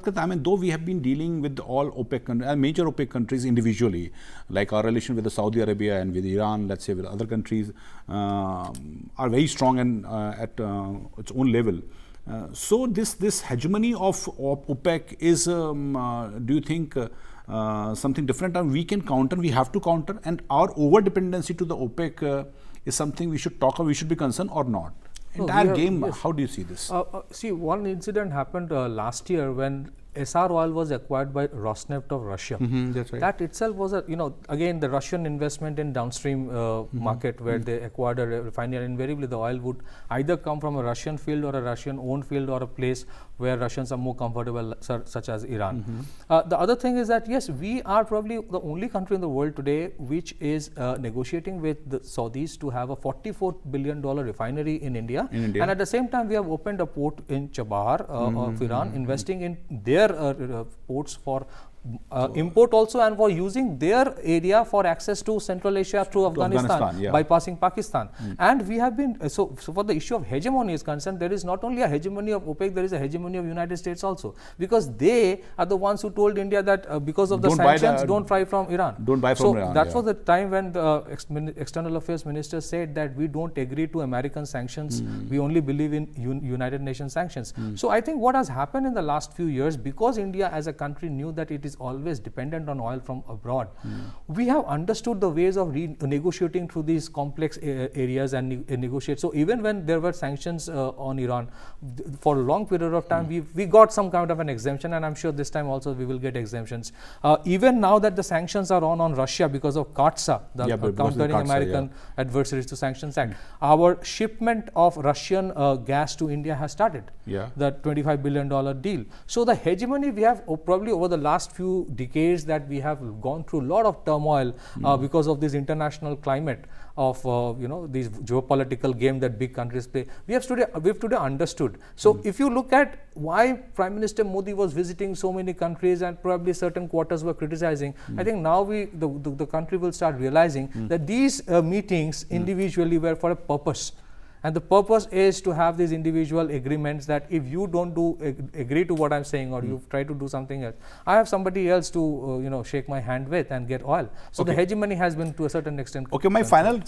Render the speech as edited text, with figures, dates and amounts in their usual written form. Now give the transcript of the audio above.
Pathikrit, I mean, though we have been dealing with all OPEC, major OPEC countries individually, like our relation with the Saudi Arabia and with Iran, let's say with other countries, are very strong and at its own level. So this hegemony of OPEC is, do you think, something different, and we can counter, we have to counter, and our over dependency to the OPEC is something we should talk or we should be concerned or not? Entire game, yes. How do you see this? See, one incident happened last year when SR oil was acquired by Rosneft of Russia. That's right. That itself was again the Russian investment in downstream market where they acquired a refinery. Invariably, the oil would either come from a Russian field or a Russian owned field or a place where Russians are more comfortable, such as Iran. The other thing is that yes, we are probably the only country in the world today which is negotiating with the Saudis to have a $44 billion refinery in India. And at the same time, we have opened a port in Chabahar of Iran, investing in their ports for import also and for using their area for access to Central Asia through Afghanistan, bypassing Pakistan. And we have been, so for the issue of hegemony is concerned, there is not only a hegemony of OPEC, there is a hegemony of United States also. Because they are the ones who told India that because of the sanctions, don't buy from Iran. Don't buy from Iran. So that was the time when the External Affairs Minister said that we don't agree to American sanctions, we only believe in United Nations sanctions. So I think what has happened in the last few years, because India as a country knew that it is always dependent on oil from abroad, we have understood the ways of negotiating through these complex areas and negotiate. So even when there were sanctions on Iran, for a long period of time, we got some kind of an exemption, and I'm sure this time also we will get exemptions. Even now that the sanctions are on Russia because of CAATSA, the Countering American Adversaries to Sanctions Act, our shipment of Russian gas to India has started. The $25 billion deal. So the hegemony we have probably over the last few decades that we have gone through a lot of turmoil because of this international climate of these geopolitical game that big countries play. We have today understood. So if you look at why Prime Minister Modi was visiting so many countries and probably certain quarters were criticizing, I think now the country will start realizing that these meetings individually were for a purpose. And the purpose is to have these individual agreements that if you don't agree to what I'm saying, or you try to do something else, I have somebody else to shake my hand with and get oil. So the hegemony has been to a certain extent. Okay, my final